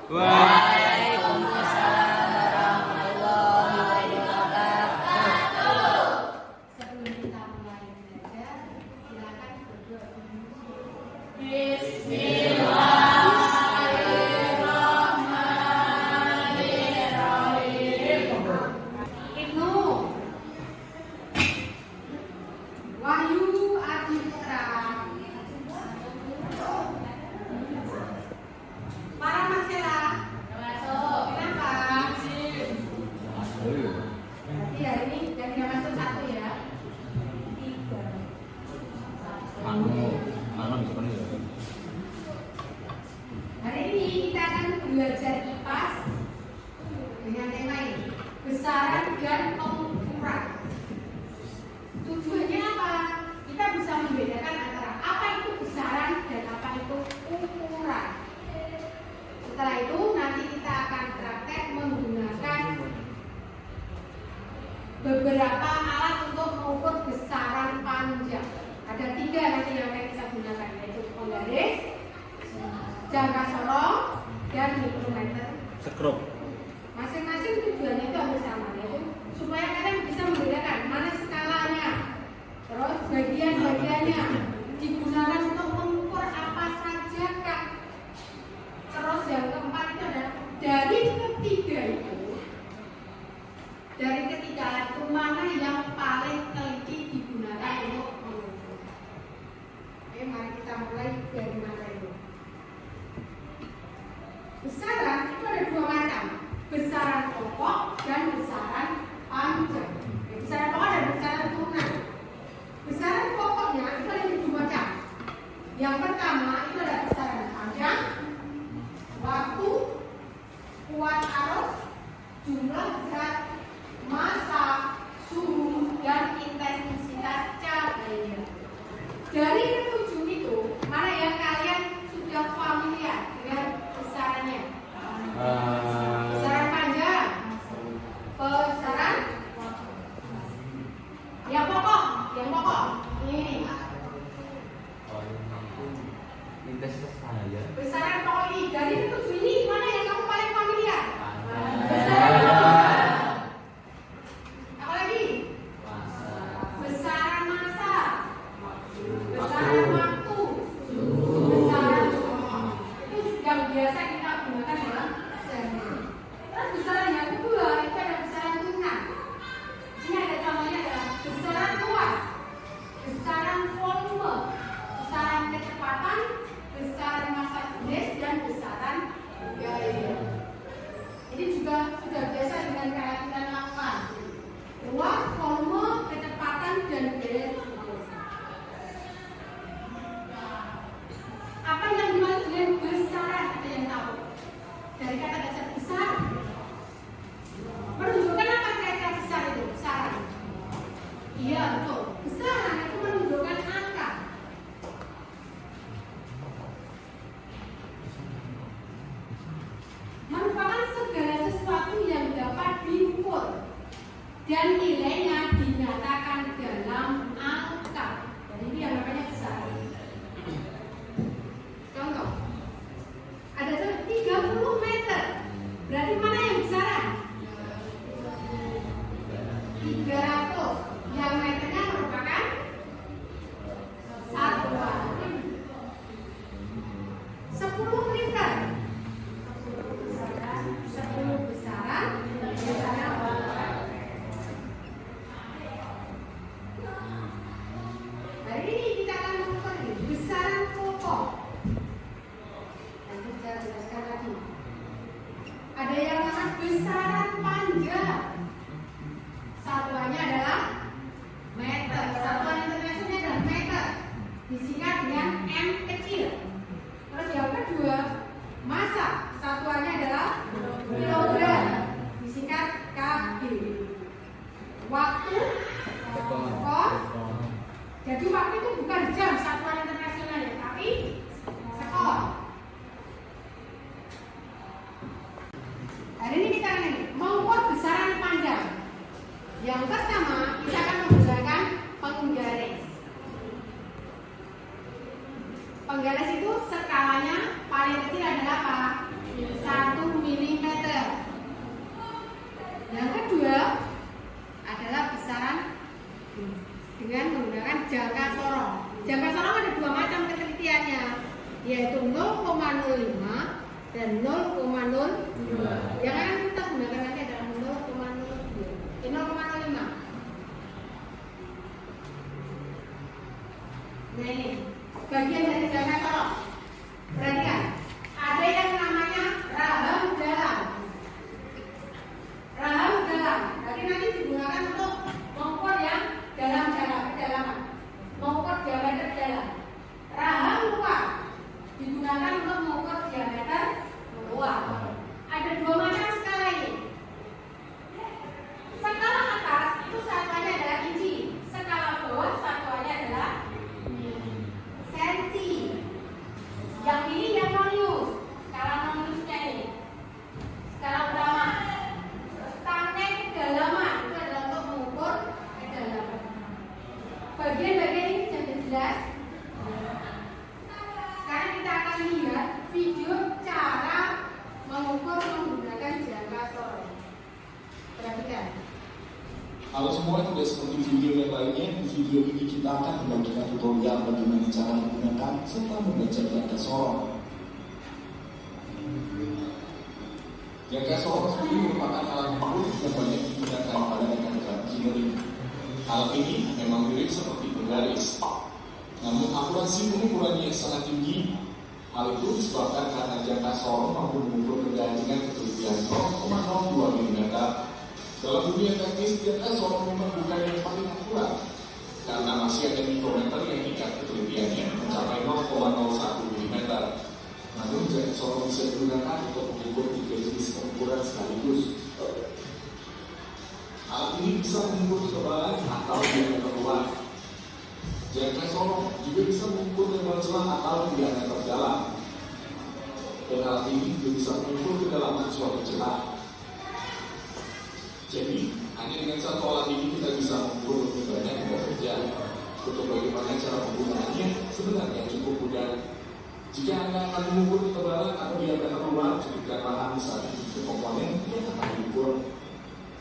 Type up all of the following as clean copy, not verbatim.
Waalaikumsalam warahmatullahi wabarakatuh. Sebelum kita mulai belajar, silakan berdoa dulu. Bismillahirrahmanirrahim. Ibnu Wahyu Adi Putra. Para Marcella. Kenapa? Berarti hari ini yang tidak masuk satu ya. 3. Hari ini kita akan belajar IPAS dengan tema ini, besaran dan pengukuran. Tujuannya apa? Kita bisa membedakan antara apa itu besaran dan apa itu ukuran. Setelah itu nanti kita akan praktek menggunakan beberapa alat untuk mengukur besaran panjang. Ada 3 nanti yang akan kita gunakan, yaitu penggaris, jangka sorong, dan mikrometer. Sekrup. Masing-masing tujuannya itu hampir sama, yaitu supaya kalian bisa membedakan mana skalanya, terus bagian-bagiannya digunakan untuk mengukur apa saja kak. Terus yang keempat itu adalah dari ketiga alat itu mana yang paling teliti digunakan untuk mengukur. Oke, mari kita mulai dari mana itu. Besaran itu ada 2 macam, besaran pokok dan besaran panjang. Besaran pokok dan besaran turunan. Besaran pokoknya itu ada 2 macam. Yang pertama itu ada besaran panjang, waktu, kuat arus, jumlah zat, massa, suhu, dan intensitas cahaya. Dari ketujuh itu, mana yang kalian sudah familiar dengan besarannya? Besaran panjang, besaran yang pokok. Ini Intensitas cahaya. besaran pokok ini. Dari ketujuh ini, mana yang kamu paling familiar? Panjang. Besaran panjang. Apalagi? Besaran massa, besaran waktu, besaran suhu. Itu yang biasa kita gunakan dalam sehari-hari. Terus besaran yang kedua itu ada besaran turunan. Sini ada contohnya, adalah besaran luas, besaran volume, besaran kecepatan, besaran massa jenis, dan besaran gaya. Ini juga sudah biasa dengan cara kita lakukan. Luas, volume, kecepatan, dan gaya. Apa yang dimaksud dengan besaran? Ada yang tahu? Dari kata dasar besar, menunjukkan apa kira-kira besar itu? Besaran. Iya, betul. Besaran itu menunjukkan angka. Merupakan segala sesuatu yang dapat diukur dan nilainya dinyatakan dalam angka. Dan ini yang namanya besaran. Contoh, ada 30 meter. Berarti mana yang besaran? 300. Yang meternya merupakan satuan. 10 liter. 10 besaran. Misalnya yaitu 0,05 dan 0,02. Yang akan kita gunakan nanti adalah 0,02. 0,05. Nah ini bagian dari jangka sorong. Perhatikan, ada yang namanya rahang dalam. Rahang dalam, jadi nanti digunakan untuk mengukur yang kedalaman, mengukur diameter dalam. Rahang luar digunakan untuk mengukur diameter luar. Ada dua macam skala ini. Skala atas itu satuannya adalah inci, skala bawah satuannya adalah senti. Yang ini yang nonius, skala noniusnya ini. Skala utama. Tangkai kedalaman itu adalah untuk mengukur kedalaman. Bagian-bagian ini sudah jelas. Sekarang kita akan lihat video cara mengukur menggunakan jangka sorong. Perhatikan. Halo semua, tidak seperti video yang lainnya. Di video ini kita akan membagikan tutorial bagaimana cara menggunakan serta membaca jangka sorong. Jangka sorong sendiri merupakan alat ukur yang banyak digunakan pada mekanika engineering. Alat ini memang mirip seperti penggaris, namun akurasi pengukurannya sangat tinggi. Hal itu disebabkan karena jangka sorong mampu mengukur benda dengan ketelitian 0,02 mm. Dalam dunia teknis, jangka sorong memang bukan yang paling akurat, karena masih ada mikrometer yang tingkat ketelitiannya mencapai 0,01 mm. Namun jangka sorong bisa digunakan untuk mengukur 3 jenis pengukuran sekaligus. Alat ini bisa mengukur ketebalan atau diameter luar. Jangka sorong juga bisa mengukur lebar celah atau diameter dalam. Dan alat ini juga bisa mengukur kedalaman suatu celah. Jadi, hanya dengan satu alat ini kita bisa mengukur lebih banyak bekerja. Untuk bagaimana cara penggunaannya sebenarnya cukup mudah. Jika Anda akan mengukur ketebalan atau diameter luar, cukupkan bahan misalnya ke komponen yang akan diukur.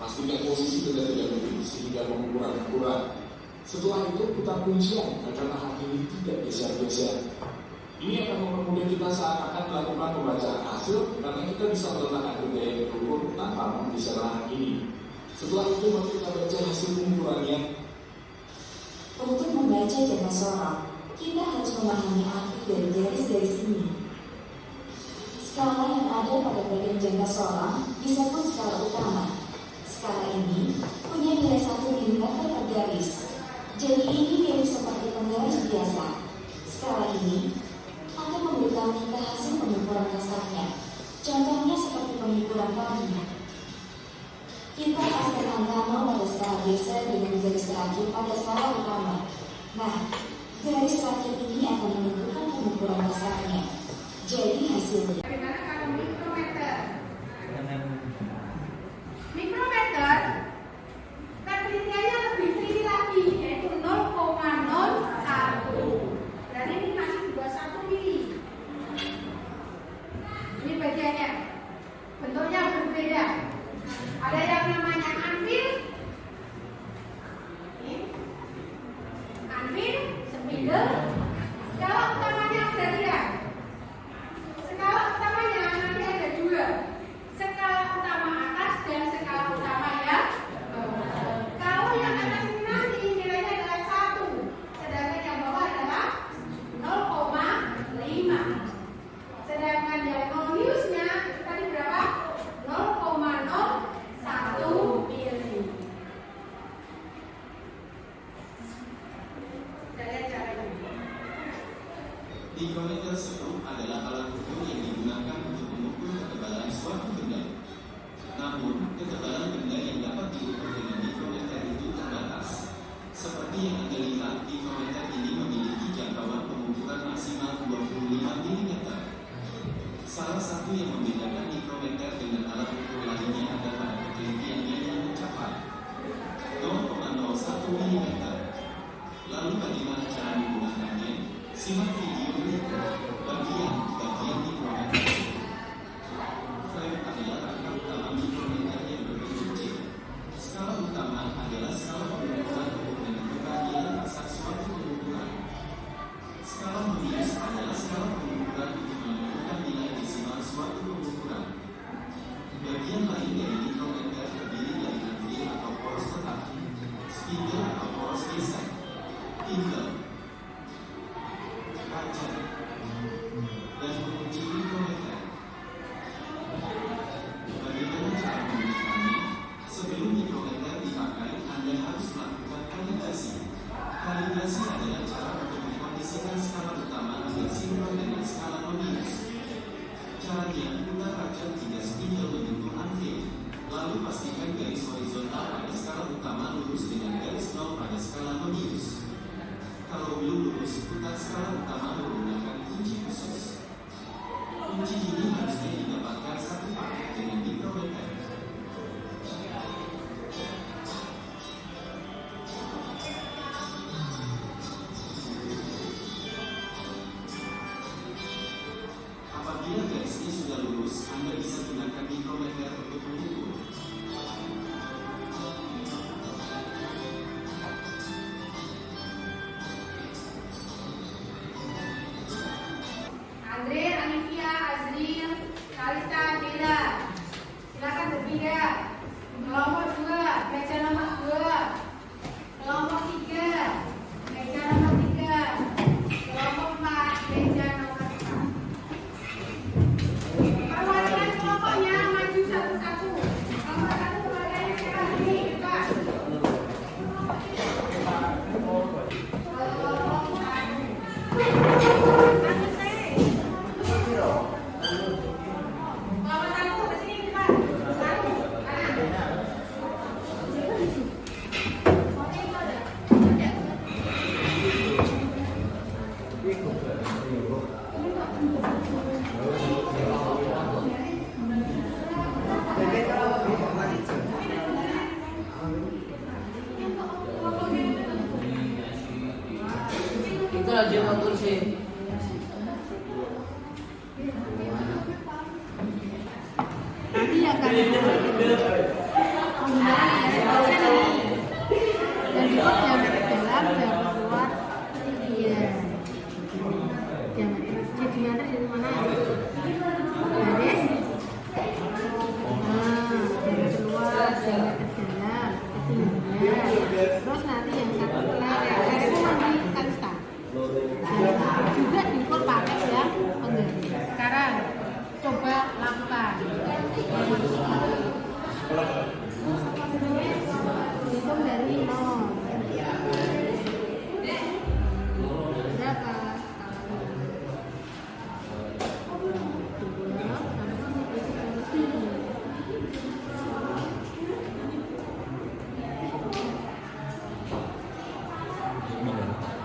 Pastikan posisi benda tidak lebih sehingga pengukuran akurat. Setelah itu putar kuncian agar bahan ini tidak geser-geser. Ini akan mempermudah kita saat akan melakukan pembacaan hasil karena kita bisa meletakkan benda yang terukur tanpa menggeser bahan ini. Setelah itu mari kita baca hasil pengukurannya. Untuk membaca jangka sorong, kita harus memahami arti dari garis-garis ini. Skala yang ada pada bagian jangka sorong disebut skala utama. Skala ini punya nilai 1 mm per garis. Jadi ini mirip seperti penggaris biasa. Skala ini akan memberitahu kita hasil pengukuran kasarnya. Contohnya seperti pengukuran tadi. Kita pasang angka 0 pada skala biasa dengan garis terakhir pada skala utama. Nah, garis terakhir ini akan menentukan pengukuran kasarnya. Jadi hasilnya. Bagaimana kalau mikrometer? Mikrometer ketelitiannya lebih tinggi lagi, yaitu 0,01. Berarti ini masih di bawah 1 mili. Ini bagiannya, bentuknya berbeda. Ada yang namanya anvil, spidol. Skala utamanya ada 3. Skala utamanya nanti ada 2. Skala utama atas dan skala utama yang bawah. Kalau yang atas ini nanti nilainya adalah 1, sedangkan yang bawah adalah 0,5. Sedangkan yang noniusnya tadi berapa? 0,01 mili. Kita lihat caranya. Mikrometer sebelum adalah alat ukur yang digunakan untuk mengukur ketebalan suatu benda. Namun, ketebalan benda yang dapat diukur dengan mikrometer itu terbatas. Seperti yang Anda lihat, mikrometer ini memiliki jangkauan pengukuran maksimal 25 mm. Salah satu yang membedakan mikrometer dengan alat ukur lainnya adalah pada ketelitiannya yang mencapai 0,01 mm. Lalu bagaimana cara menggunakannya? Simak video berikut. Bagian mikrometer. Frame adalah rangka utama mikrometer yang berbentuk C. Skala utama adalah skala pengukuran untuk menentukan nilai pasar suatu pengukuran. Skala nonius adalah skala pengukuran Kelompok 2, meja nomor 2. Kelompok 3, meja nomor 3. Kelompok 4, meja nomor 4. Perwakilan kelompoknya maju satu-satu. Kelompok 1 kembaliannya sekarang ini, Pak. Itu lagi mau kursi. Nanti akan penggunaan dari dosen ini dan ikut diameter dalam diameter luar. Iya, diameter dari mana? Garis. Diameter luar, diameter dalam, ketinggian. Terus nanti yang satu leher itu nanti kalista. Juga diukur pakai yang penggaris. Sekarang coba lakukan. Hitung dari 0. Berapa?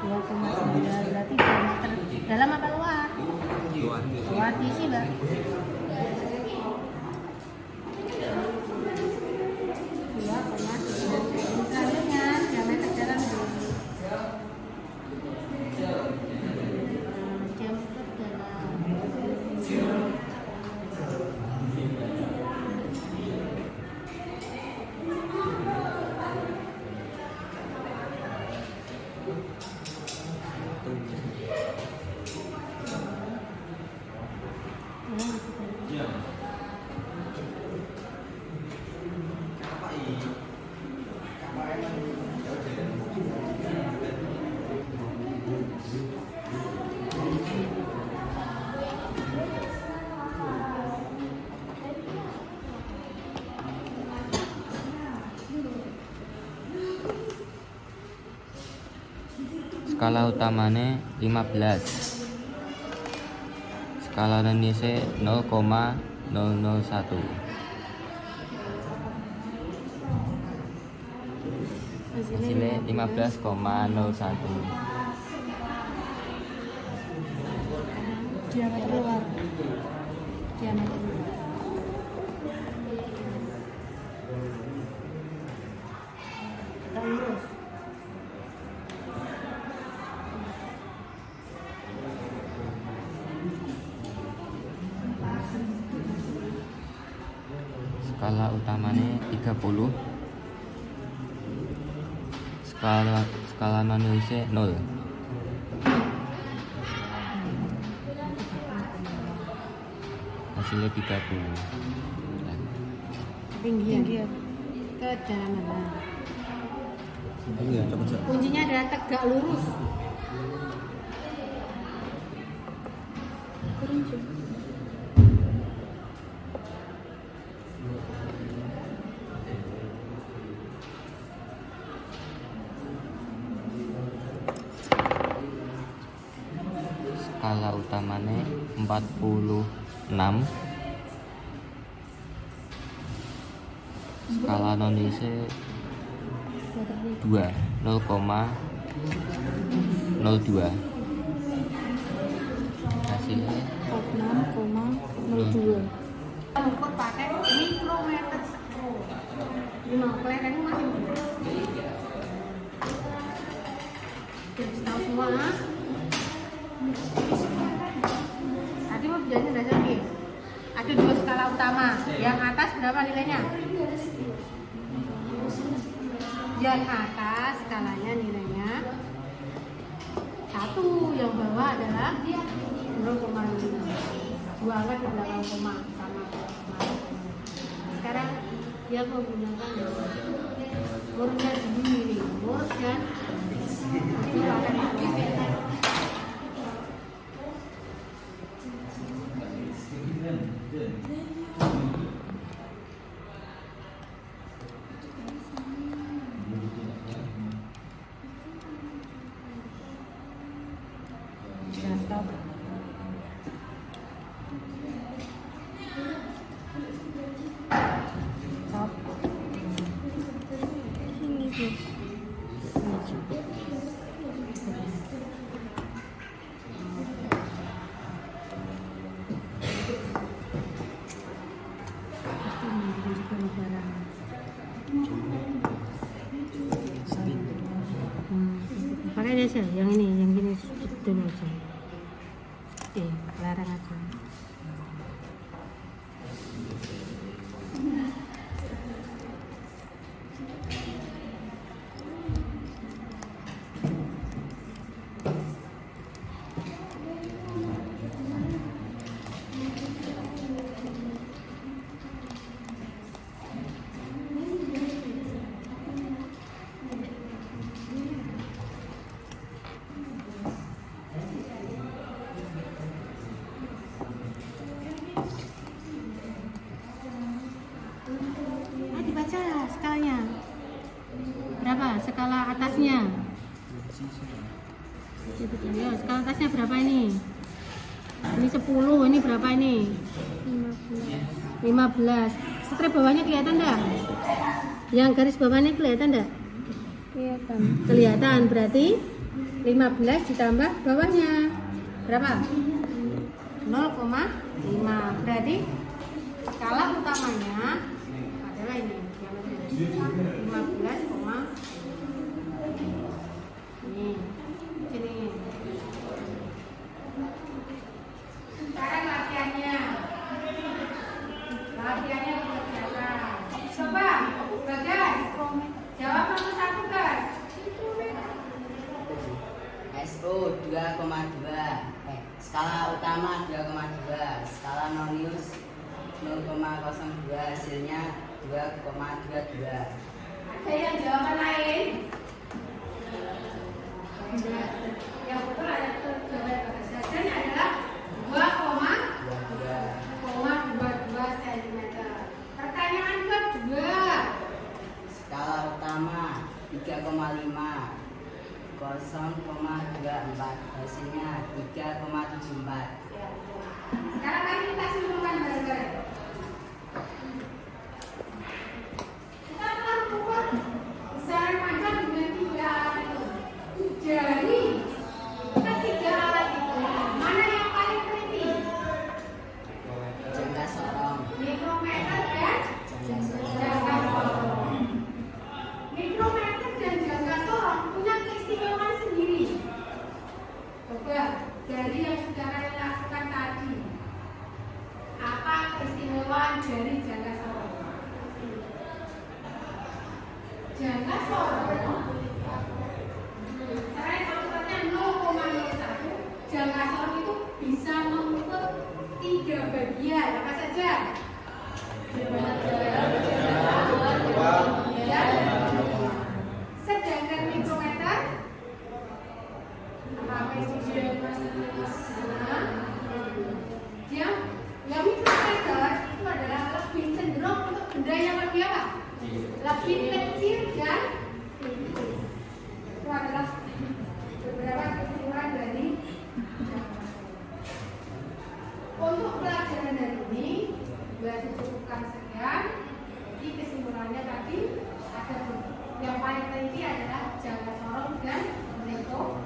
2,9 berarti diameter dalam apa luar? Luar diisi, Mbak. Selanjutnya diameter dalam Skala utamanya 15. Skala Indonesia 0,001. Hasilnya 15,01. diameter luar. Diameter luar. Lurus. Skala utamanya 30. Skala non-Indonesia 0. Hasilnya 30. Tinggian. Kedalaman. Kuncinya adalah tegak lurus. Skala utamanya 46. Skala non-Indonesia 2, 0,02. Hasilnya 6,02. Ukur pakai mikrometer skru. Ini kelihatannya masih jadi tahu semua. Tadi mau belajar dasar nih. Ada 2 skala utama. Yang atas berapa nilainya? Yang atas skalanya nilainya 1. Yang bawah adalah 0,5. 2 angka di belakang koma sama. Sekarang dia menggunakan murnya sendiri, mur dan itu akan dipakai. Stop. Stop. Ini tuh. Ini cukup. Pakai aja yang ini, yang gini dulu aja. Larang aja. Dibaca skalanya berapa, skala atasnya ya, skala atasnya berapa ini 10, ini berapa ini 15. Strip bawahnya kelihatan enggak? Yang garis bawahnya kelihatan enggak? Kelihatan, berarti 15 ditambah bawahnya berapa? 0,5. Berarti skala utamanya adalah ini, 15, ini sini. Sekarang latihannya dikerjakan. Coba Bagas jawab nomor 1 guys. SO 2,2, skala utama 2,2, skala nonius 0,02, hasilnya 2,22. Ada yang jawaban lain? Yang betul ada jawaban Bagas. Hasilnya adalah 2,22 cm. Pertanyaan kedua. Skala utama 3,5, 0,24, hasilnya 3,74. Sekarang kami kita simpulkan bareng-bareng. Kita telah mengukur besaran panjang dengan 3 alat itu. Jadi ketiga alat itu mana yang paling teliti? Jangka sorong. Mikrometer dan jangka sorong. Mikrometer dan jangka sorong punya keistimewaan sendiri. Coba dari yang sudah kalian lakukan tadi, apa keistimewaan dari jangka sorong? Jangka sorong cara ukurannya 0,01. Jangka sorong itu bisa mengukur 3 bagian. Apa saja? Sedangkan mikrometer apa itu dia? Yang mikrometer itu adalah lebih cenderung untuk benda yang lebih apa? Lebih kecil dan itu adalah beberapa kesimpulan dari untuk pelajaran hari ini sudah dicukupkan sekian. Jadi kesimpulannya tadi ada yang paling teliti adalah jangka sorong dan mikrometer.